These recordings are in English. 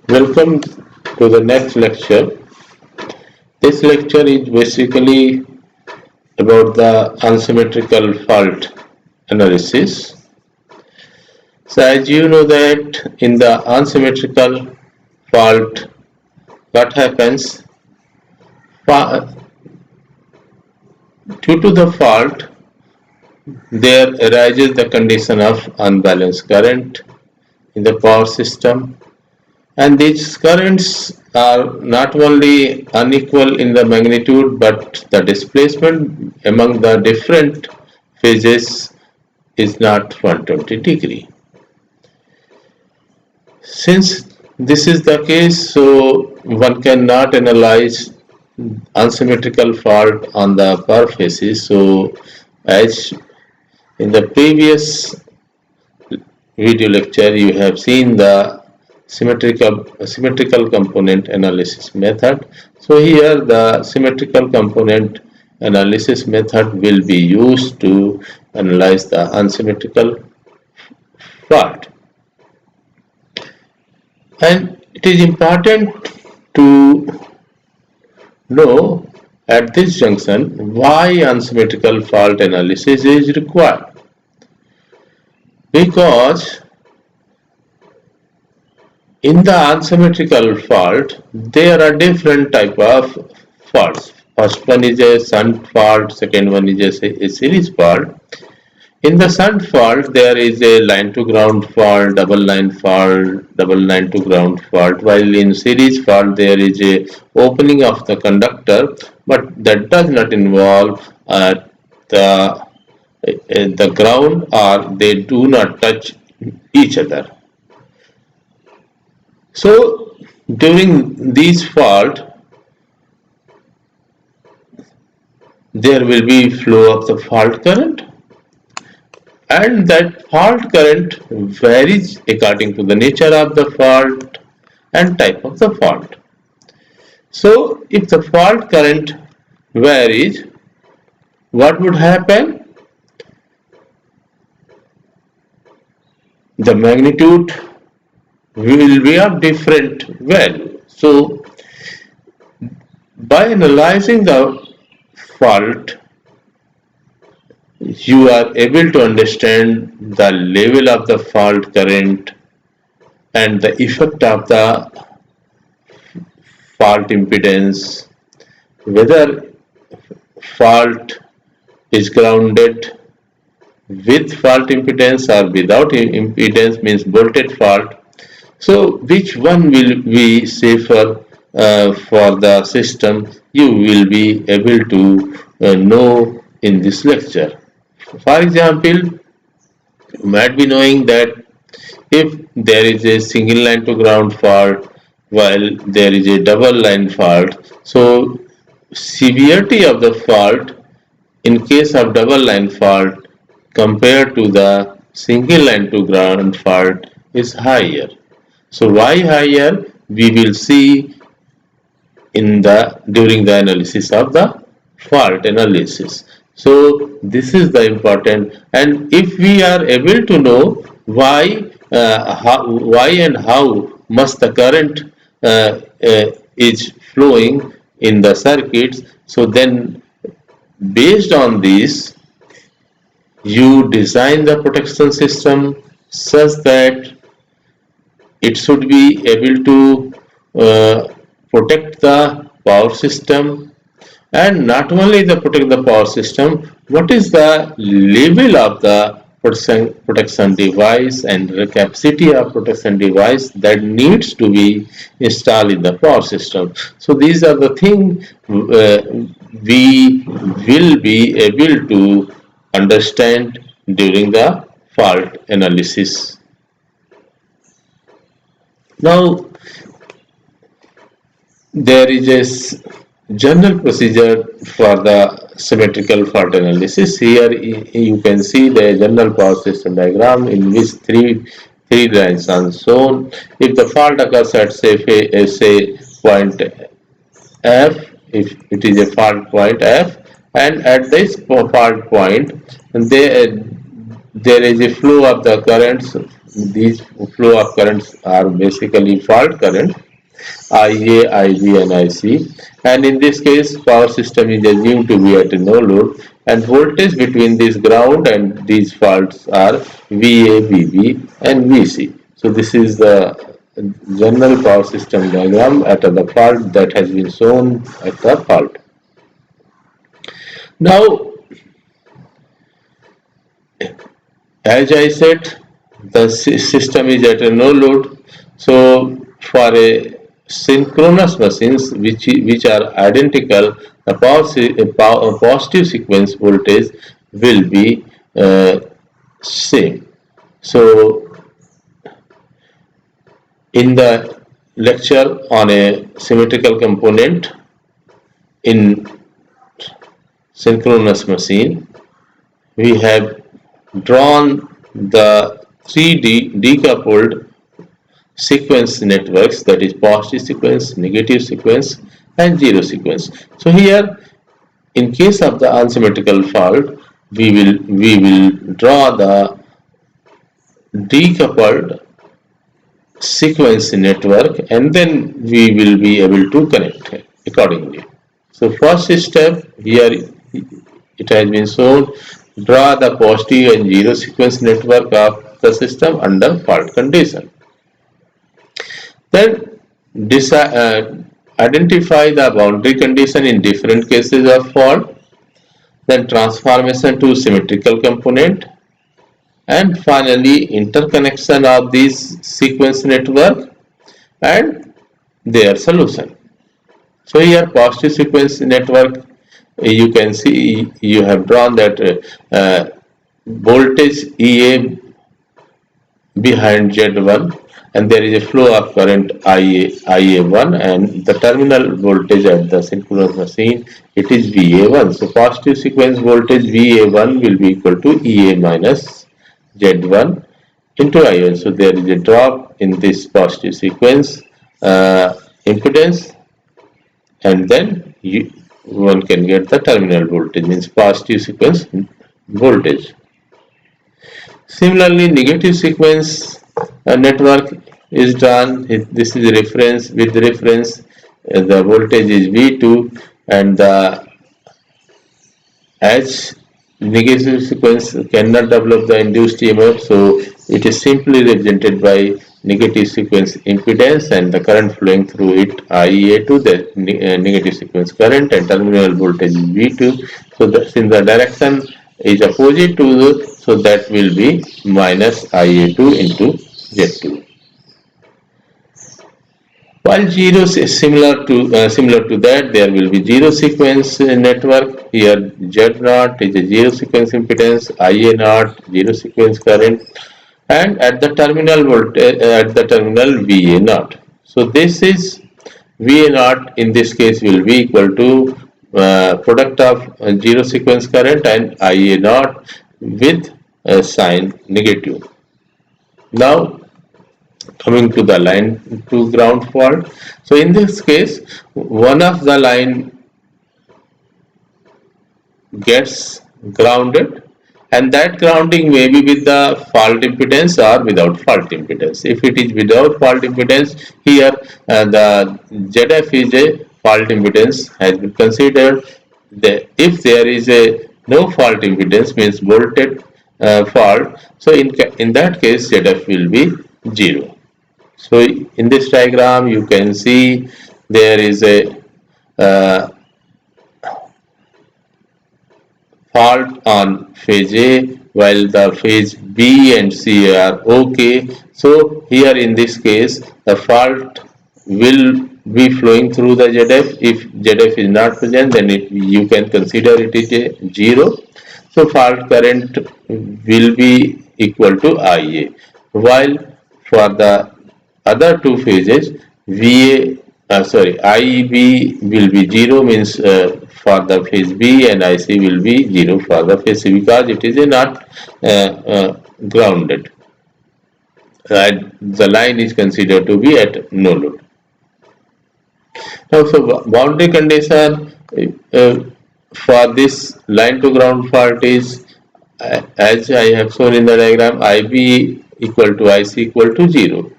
Welcome to the next lecture. This lecture is basically about the unsymmetrical fault analysis. So as you know that in the unsymmetrical fault, what happens? Due to the fault, there arises the condition of unbalanced current in the power system, and these currents are not only unequal in the magnitude but the displacement among the different phases is not 120 degree. Since this is the case, so one cannot analyze unsymmetrical fault on the per phases. So as in the previous video lecture you have seen the symmetrical component analysis method. So here the symmetrical component analysis method will be used to analyze the unsymmetrical fault. And it is important to know at this junction why unsymmetrical fault analysis is required. Because in the unsymmetrical fault, there are different type of faults. First one is a shunt fault, second one is a series fault. In the shunt fault, there is a line to ground fault, double line to ground fault, while in series fault there is a opening of the conductor, but that does not involve the ground, or they do not touch each other. So during these fault, there will be flow of the fault current, and that fault current varies according to the nature of the fault and type of the fault. So if the fault current varies, what would happen? The magnitude will be of different value. So by analyzing the fault, you are able to understand the level of the fault current and the effect of the fault impedance, whether fault is grounded with fault impedance or without impedance, means bolted fault. So which one will be safer for the system, you will be able to know in this lecture. For example, you might be knowing that if there is a single line to ground fault while there is a double line fault, so severity of the fault in case of double line fault compared to the single line to ground fault is higher. So why higher, we will see in the during the analysis of the fault analysis. So this is the important, and if we are able to know why and how much the current is flowing in the circuits, so then based on this you design the protection system such that it should be able to protect the power system, and not only the protect the power system, what is the level of the protection device and the capacity of protection device that needs to be installed in the power system. So these are the things we will be able to understand during the fault analysis. Now there is a general procedure for the symmetrical fault analysis. Here you can see the general power system diagram in which three lines are shown. If the fault occurs at say point F, if it is a fault point F, and at this fault point there is a flow of the currents these flow of currents are basically fault current, IA, IB and IC, and in this case power system is assumed to be at a no load, and voltage between this ground and these faults are VA, VB and VC. So this is the general power system diagram at the fault that has been shown at the fault. Now, as I said, the system is at a no load. So for a synchronous machines which are identical, the positive sequence voltage will be same. So in the lecture on a symmetrical component in synchronous machine, we have drawn the 3D decoupled sequence networks, that is positive sequence, negative sequence and zero sequence. So here in case of the unsymmetrical fault, we will draw the decoupled sequence network and then we will be able to connect accordingly. So first step here, it has been shown, draw the positive and zero sequence network of the system under fault condition. Then identify the boundary condition in different cases of fault, then transformation to symmetrical component, and finally interconnection of these sequence network and their solution. So here positive sequence network, you can see you have drawn that voltage EA behind Z1 and there is a flow of current IA1 and the terminal voltage at the synchronous machine, it is VA1. So positive sequence voltage VA1 will be equal to EA minus Z1 into I1. So there is a drop in this positive sequence impedance and then one can get the terminal voltage, means positive sequence voltage. Similarly, negative sequence network is done. This is reference, with reference the voltage is V2 and as negative sequence cannot develop the induced EMF, so it is simply represented by negative sequence impedance and the current flowing through it IA2, the negative sequence current, and terminal voltage V2. So that since the direction is opposite to the, so that will be minus IA2 into Z2. While zero is similar to that, there will be zero sequence network. Here Z0 is a zero sequence impedance, IA0 zero sequence current, and at the terminal voltage at the terminal VA0. So this is VA0 in this case will be equal to product of zero sequence current and IA0 with sign negative. Now coming to the line to ground fault. So in this case, one of the line gets grounded and that grounding may be with the fault impedance or without fault impedance. If it is without fault impedance, here the ZF is a fault impedance has been considered. If there is a no fault impedance, means voltage fault, so in that case ZF will be 0. So in this diagram you can see there is a fault on phase A while the phase B and C are okay. So here in this case the fault will be flowing through the ZF. If ZF is not present, then you can consider it is a 0. So fault current will be equal to IA. While for the other two phases, IB will be 0, means for the phase B, and IC will be 0 for the phase C because it is not grounded. The line is considered to be at no load. Now, so boundary condition for this line to ground fault is as I have shown in the diagram, IB equal to IC equal to 0.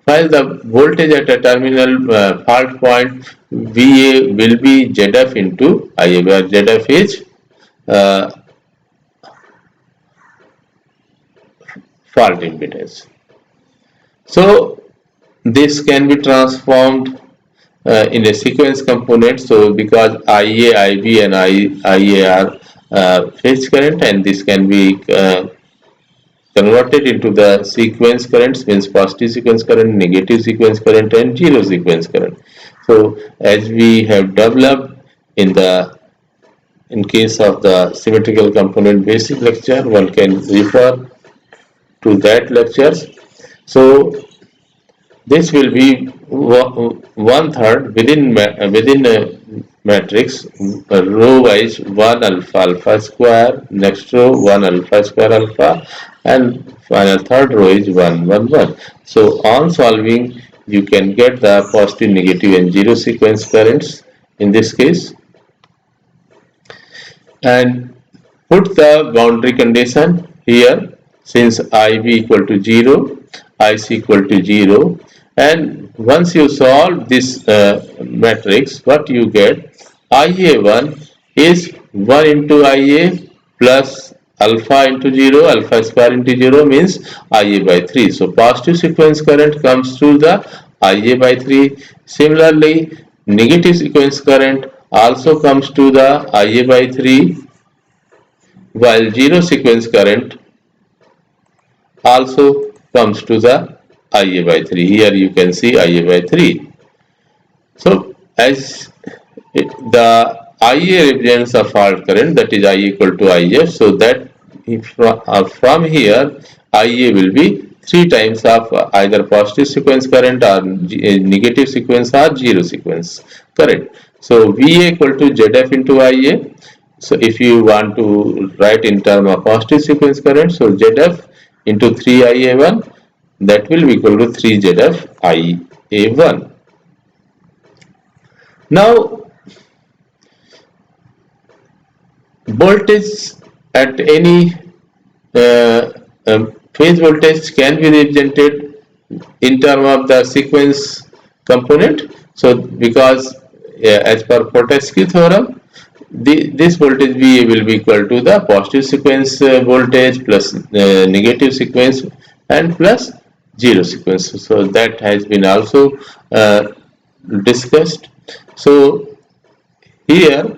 While the voltage at a terminal fault point VA will be ZF into IA, where ZF is uh, fault impedance. So this can be transformed in a sequence component. So because IA, IB and IA are phase current, and this can be converted into the sequence currents, means positive sequence current, negative sequence current and zero sequence current. So as we have developed in case of the symmetrical component basic lecture, one can refer to that lectures. So this will be one third within a matrix, row wise 1 alpha alpha square, next row 1 alpha square alpha, and final third row is 1 1 1. So on solving you can get the positive, negative and zero sequence currents in this case, and put the boundary condition here, since IB equal to 0, IC equal to 0, and once you solve this matrix, what you get, IA1 is 1 into IA plus alpha into 0, alpha square into 0 means IA by 3. So positive sequence current comes through the IA by 3. Similarly, negative sequence current also comes to the IA by 3, while zero sequence current also comes to the IA by 3. Here you can see IA by 3. So as the IA represents a fault current, that is I equal to IF, so that from here IA will be 3 times of either positive sequence current or negative sequence or zero sequence current. So VA equal to ZF into IA. So if you want to write in term of positive sequence current, so ZF into 3 IA1, that will be equal to 3 ZF IA1. Now voltage at any phase voltage can be represented in term of the sequence component. So because as per Fortescue theorem, this voltage VA will be equal to the positive sequence voltage plus negative sequence and plus zero sequence. So that has been also discussed. So here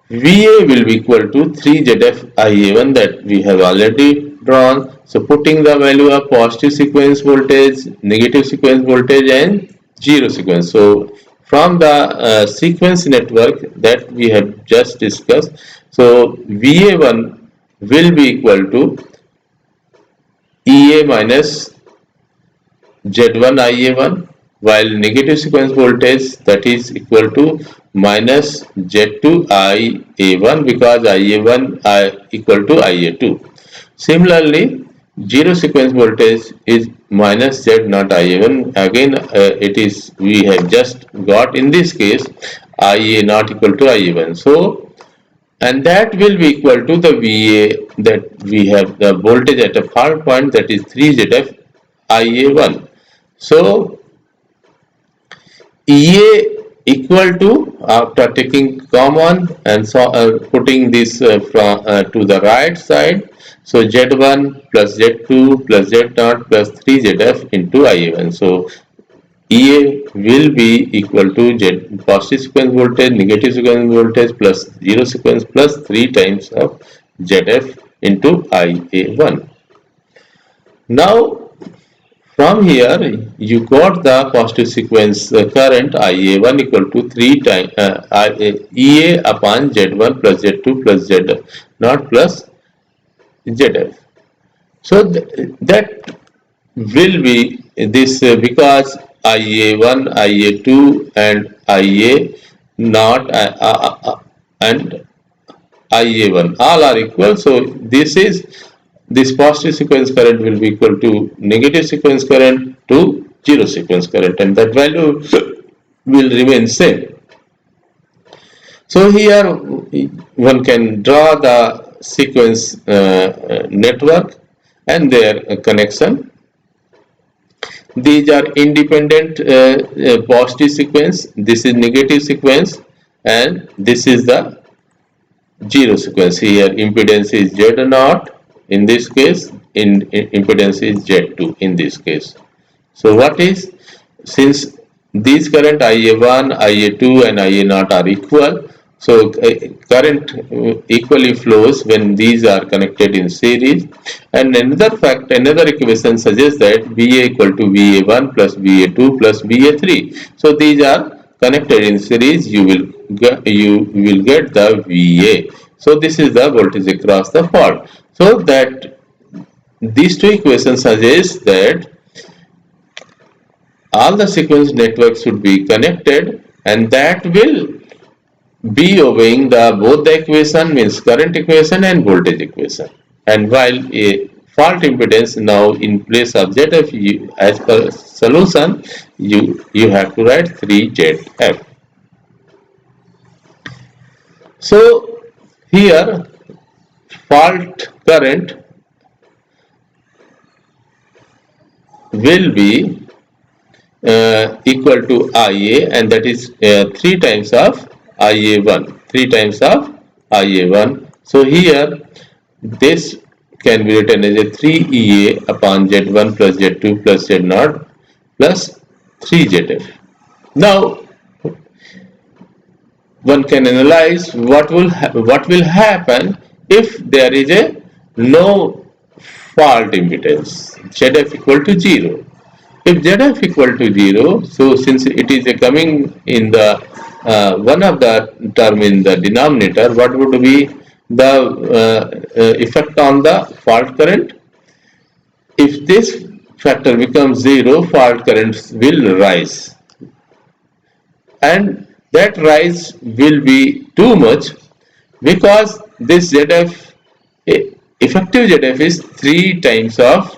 VA will be equal to 3 ZF IA1 that we have already drawn. So putting the value of positive sequence voltage, negative sequence voltage and zero sequence. So from the sequence network that we have just discussed, so VA1 will be equal to EA minus Z1 IA1, while negative sequence voltage, that is equal to minus Z2 IA1, because IA1 equal to IA2. Similarly, zero sequence voltage is minus Z0 IA1. Again, it is, we have just got in this case IA not equal to IA1. So, and that will be equal to the VA that we have, the voltage at a fault point, that is 3 ZF IA1. So EA equal to, after taking common and so putting this to the right side, so Z1 plus Z2 plus Z0 plus 3 ZF into IA1. So EA will be equal to Z positive sequence voltage, negative sequence voltage plus zero sequence plus 3 times of ZF into IA1. Now from here you got the positive sequence current IA1 equal to 3 times EA upon Z1 plus Z2 plus Z0 plus ZF. So that will be this because IA1, IA2 and IA not and IA1 all are equal. So this positive sequence current will be equal to negative sequence current to zero sequence current, and that value will remain same. So here one can draw the sequence network, and their connection. These are independent positive sequence, this is negative sequence, and this is the zero sequence. Here impedance is Z0 in this case, impedance is Z2 in this case. So what is, since these current IA1, IA2 and IA0 are equal, so current equally flows when these are connected in series. And another equation suggests that VA equal to VA1 plus VA2 plus VA3. So these are connected in series, you will get the VA. So this is the voltage across the fault. So that these two equations suggest that all the sequence networks should be connected, and that will be obeying both the equation, means current equation and voltage equation. And while a fault impedance, now in place of ZF, as per solution, you have to write 3ZF. So here fault current will be equal to IA, and that is 3 times of IA1, 3 times of IA1. So here this can be written as a 3EA upon Z1 plus Z2 plus Z0 plus 3ZF. Now one can analyze what will happen if there is a no fault impedance, ZF equal to 0. If ZF equal to 0, so since it is coming in the one of the term in the denominator, what would be the effect on the fault current? If this factor becomes 0, fault currents will rise, and that rise will be too much because this ZF, effective ZF is 3 times of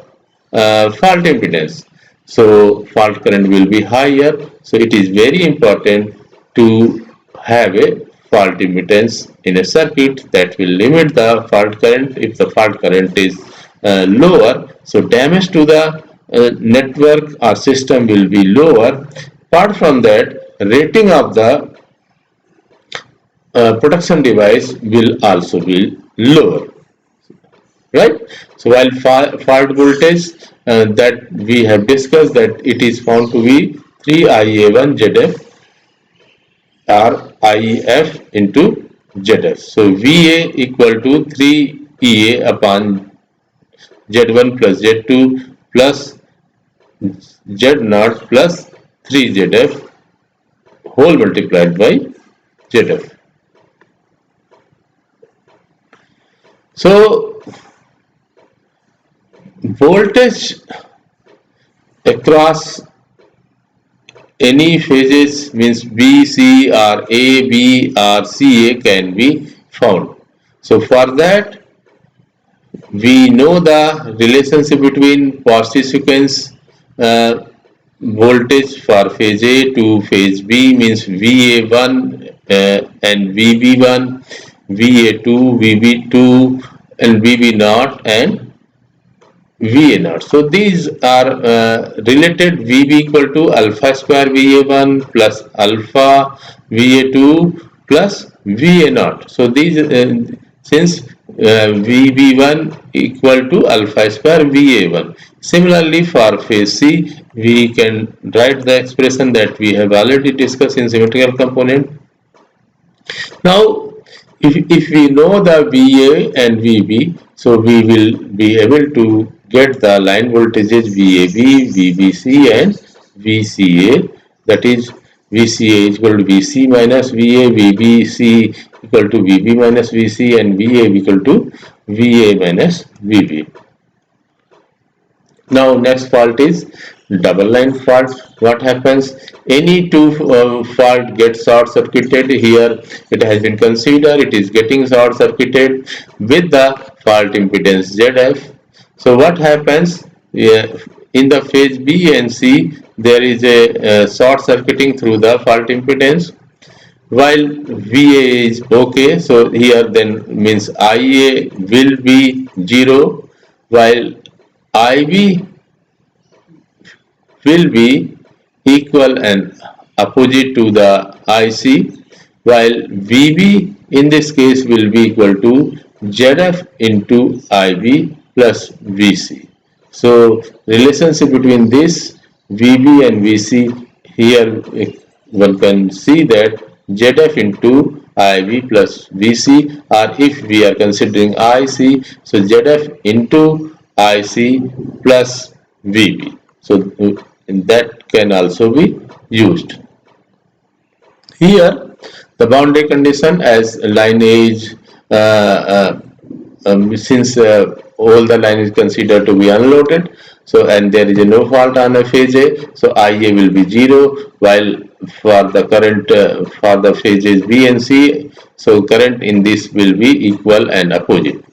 fault impedance. So fault current will be higher. So it is very important to have a fault impedance in a circuit that will limit the fault current. If the fault current is lower, so damage to the network or system will be lower. Apart from that, rating of the protection device will also be lower, right? So while fault voltage that we have discussed, that it is found to be 3IA1 ZF or IF into ZF. So VA equal to 3EA upon Z1 plus Z2 plus Z0 plus 3ZF whole multiplied by ZF. So voltage across any phases, means B, C or A, B or CA, can be found. So for that we know the relationship between positive sequence voltage for phase A to phase B, means VA1 and VB1, VA2, VB2 and VB0 and VA0. So these are related. VB equal to alpha square VA1 plus alpha VA2 plus VA0. So these since VB1 equal to alpha square VA1. Similarly for phase C, we can write the expression that we have already discussed in symmetrical component. Now if we know the VA and VB, so we will be able to get the line voltages VAB, VBC and VCA, that is VCA is equal to VC minus VA, VBC equal to VB minus VC and VA equal to VA minus VB. Now next fault is double line fault. What happens? Any two fault gets short circuited. Here it has been considered it is getting short circuited with the fault impedance ZF. So what happens? In the phase B and C there is a short circuiting through the fault impedance, while VA is okay. So here then means IA will be 0, while IB will be equal and opposite to the IC, while VB in this case will be equal to ZF into IB plus VC. So relationship between this VB and VC, here one can see that ZF into IB plus VC, or if we are considering IC, so ZF into IC plus VB. So that can also be used. Here the boundary condition as line is since all the line is considered to be unloaded, so and there is no fault on a phase A, so IA will be 0, while for the current for the phases B and C, so current in this will be equal and opposite,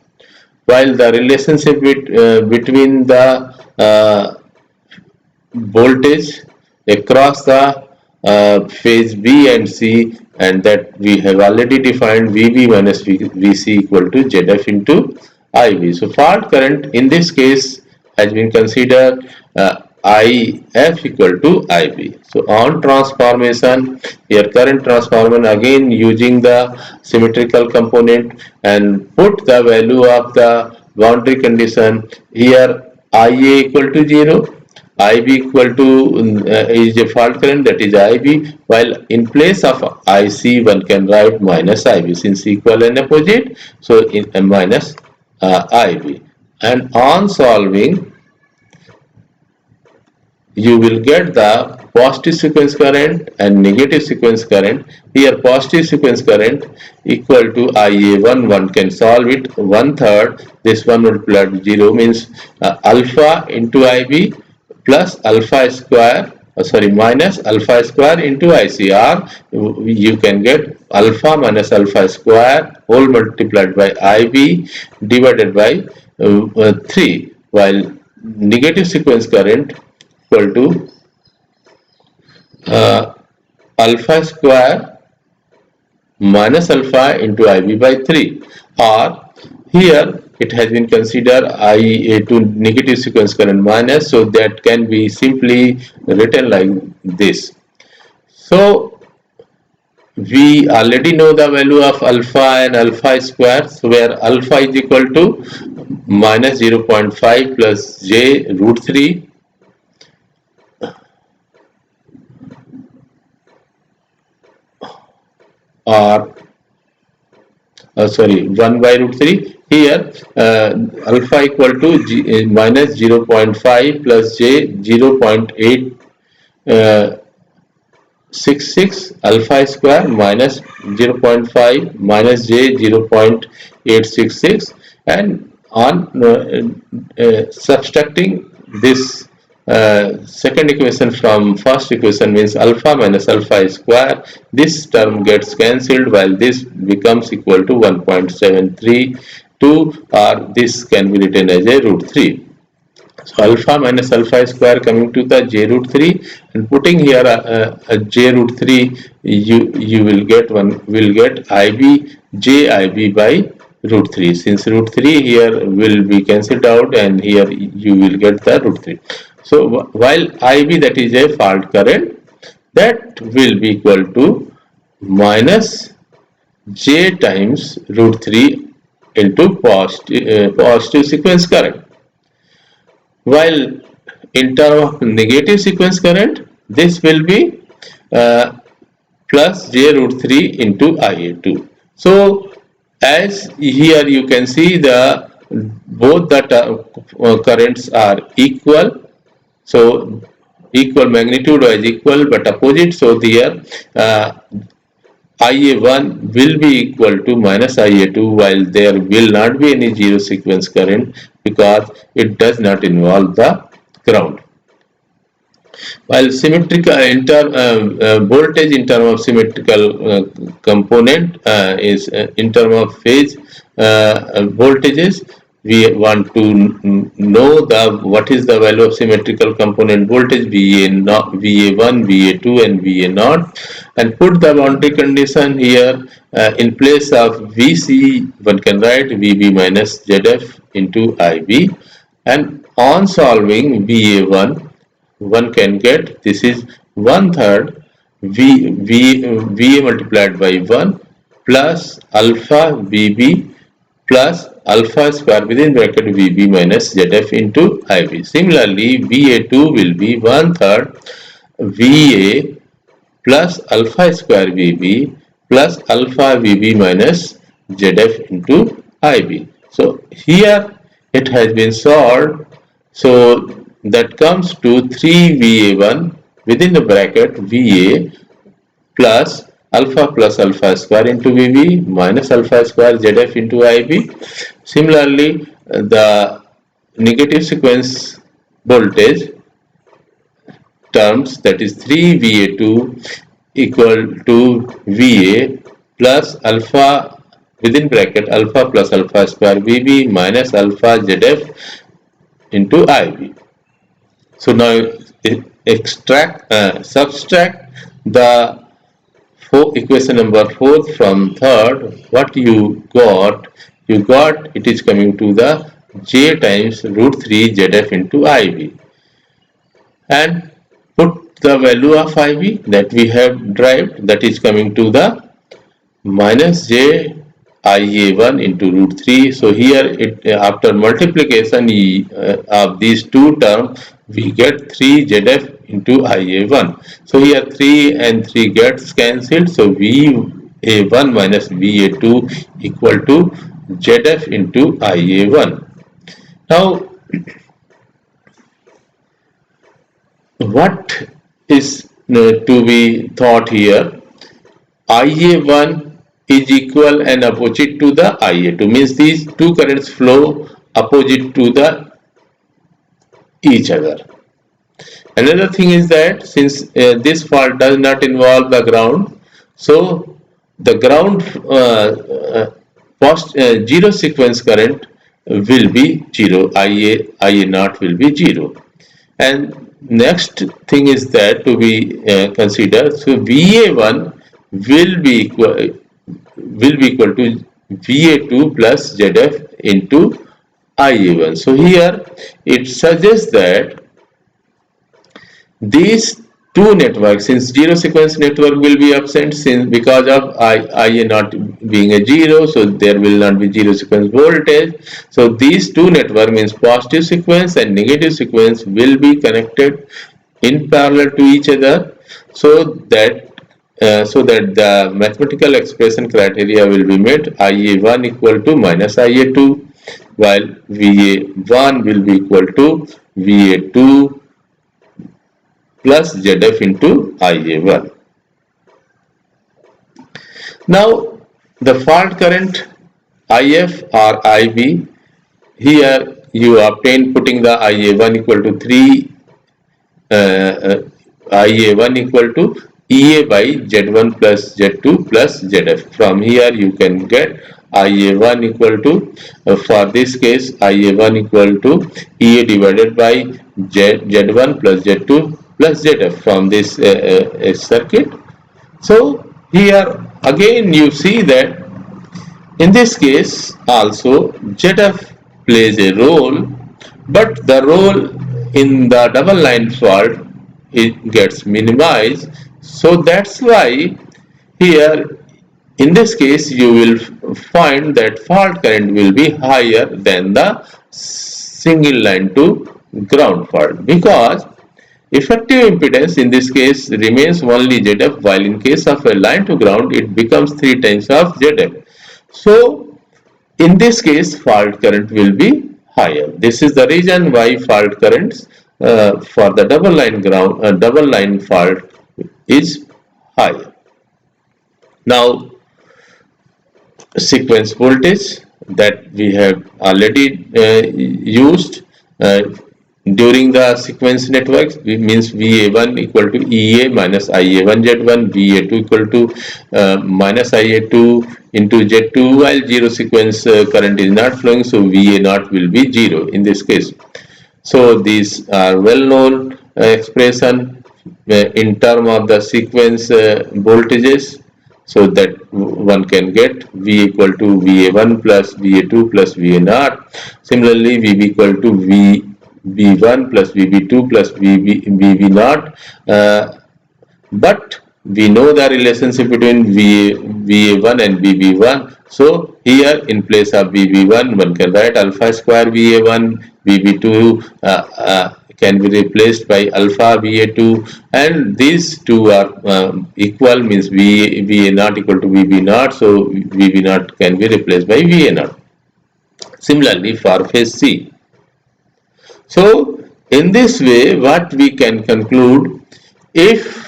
while the relationship between the voltage across the phase B and C, and that we have already defined VB minus VC equal to ZF into IB. So fault current in this case has been considered IF equal to IB. So on transformation, here current transformation again using the symmetrical component and put the value of the boundary condition here, IA equal to 0, IB equal to is a fault current, that is IB, while in place of IC one can write minus IB since equal and opposite, so in minus IB, and on solving you will get the positive sequence current and negative sequence current. Here positive sequence current equal to IA1, one can solve it 1/3, this one multiplied with 0 means alpha into IB plus alpha square, minus alpha square into ICR, you can get alpha minus alpha square whole multiplied by IB divided by 3, while negative sequence current equal to alpha square minus alpha into IB by 3, or here it has been considered IA2 negative sequence current minus, so that can be simply written like this. So we already know the value of alpha and alpha square, so where alpha is equal to minus 0.5 plus j root 3 or 1 by root 3. Here alpha equal to minus 0.5 plus j 0.866 alpha square minus 0.5 minus j 0.866, and on subtracting this second equation from first equation means alpha minus alpha square, this term gets cancelled, while this becomes equal to 1.732, or this can be written as a root 3. So alpha minus alpha square coming to the j root 3, and putting here a j root 3, you will get IB j IB by root 3, since root 3 here will be cancelled out, and here you will get the root 3. So while IB, that is a fault current, that will be equal to minus j times root 3 into positive sequence current, while in terms of negative sequence current, this will be plus j root 3 into IA2. So as here you can see the both the currents are equal, so equal magnitude is equal but opposite, so here IA1 will be equal to minus IA2, while there will not be any zero sequence current because it does not involve the ground. While symmetrical voltage in terms of symmetrical component is in terms of phase voltages, we want to know what is the value of symmetrical component voltage VA1, VA2 and VA0, and put the boundary condition here. In place of VC, one can write VB minus ZF into IB, and on solving VA1, one can get, this is 1/3 VA multiplied by 1 plus alpha VB plus alpha square within bracket VB minus ZF into IB. Similarly, VA2 will be 1/3 VA plus alpha square VB plus alpha VB minus ZF into IB. So here it has been solved. So that comes to 3VA1 within the bracket VA plus alpha square into VB minus alpha square ZF into IB. Similarly, the negative sequence voltage terms, that is 3VA2 equal to VA plus alpha within bracket alpha plus alpha square VB minus alpha ZF into IB. So now subtract the equation number 4 from third. What you got? You got it is coming to the J times root 3 ZF into IB, and put the value of IB that we have derived, that is coming to the minus J IA1 into root 3. So here after multiplication of these two terms, we get 3 ZF into IA1. So here 3 and 3 gets cancelled. So VA1 minus VA2 equal to ZF into IA1. Now, what is to be thought here? IA1 is equal and opposite to the IA2, means these two currents flow opposite to each other. Another thing is that since this fault does not involve the ground, so the ground zero sequence current will be 0, IA naught will be 0. And next thing is that to be considered, so VA1 will be equal to VA2 plus ZF into IA1. So here it suggests that these two networks, since zero sequence network will be absent because of IA not being a 0, so there will not be zero sequence voltage. So these two network means positive sequence and negative sequence will be connected in parallel to each other, so that the mathematical expression criteria will be met. IA1 equal to minus IA2, while VA1 will be equal to VA2 plus ZF into IA1. Now the fault current IF or IB, here you obtain putting the IA1 equal to 3 IA1 equal to EA by Z1 plus Z2 plus ZF. From here you can get IA1 equal to, for this case, IA1 equal to EA divided by Z1 plus Z2 plus ZF from this circuit. So here again you see that in this case also ZF plays a role, but the role in the double line fault it gets minimized. So that's why here in this case you will find that fault current will be higher than the single line to ground fault, because effective impedance in this case remains only ZF, while in case of a line to ground it becomes 3 times of ZF. So in this case fault current will be higher. This is the reason why fault currents for the double line fault is higher. Now sequence voltage that we have already used during the sequence networks, means VA1 equal to EA minus IA1 Z1, VA2 equal to minus IA2 into Z2, while zero sequence current is not flowing, so VA naught will be 0 in this case. So these are well known expression in term of the sequence voltages, so that one can get V equal to VA1 plus VA2 plus VA naught. Similarly, VB equal to V1 plus VB2 plus VB naught, but we know the relationship between VA1 and VB1. So here in place of VB1, one can write alpha square VA1, VB2 can be replaced by alpha VA2, and these two are equal, means VA naught equal to VB naught, so VB naught can be replaced by VA naught. Similarly for phase C. So in this way, what we can conclude, if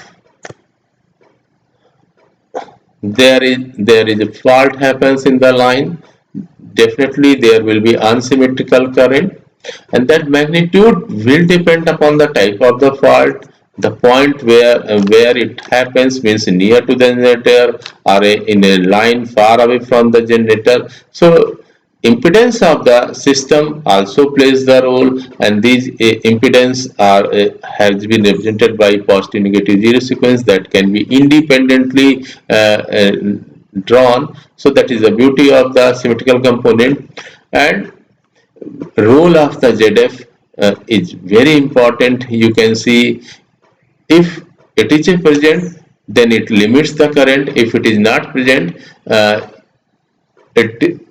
there is a fault happens in the line, definitely there will be unsymmetrical current, and that magnitude will depend upon the type of the fault, the point where it happens, means near to the generator or in a line far away from the generator. So impedance of the system also plays the role, and these impedance are has been represented by positive negative zero sequence that can be independently drawn. So that is the beauty of the symmetrical component. And role of the ZF is very important. You can see, if it is present, then it limits the current. If it is not present, it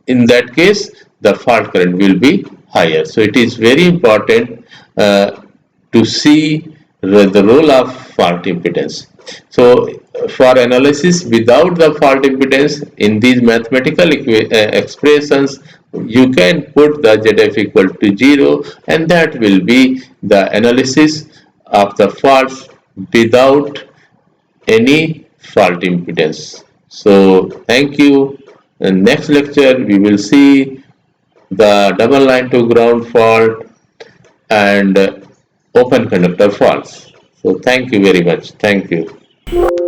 in that case the fault current will be higher. So it is very important to see the role of fault impedance. So for analysis without the fault impedance, in these mathematical expressions, you can put the ZF equal to 0, and that will be the analysis of the faults without any fault impedance. So thank you. In next lecture we will see the double line to ground fault and open conductor faults. So thank you very much. Thank you.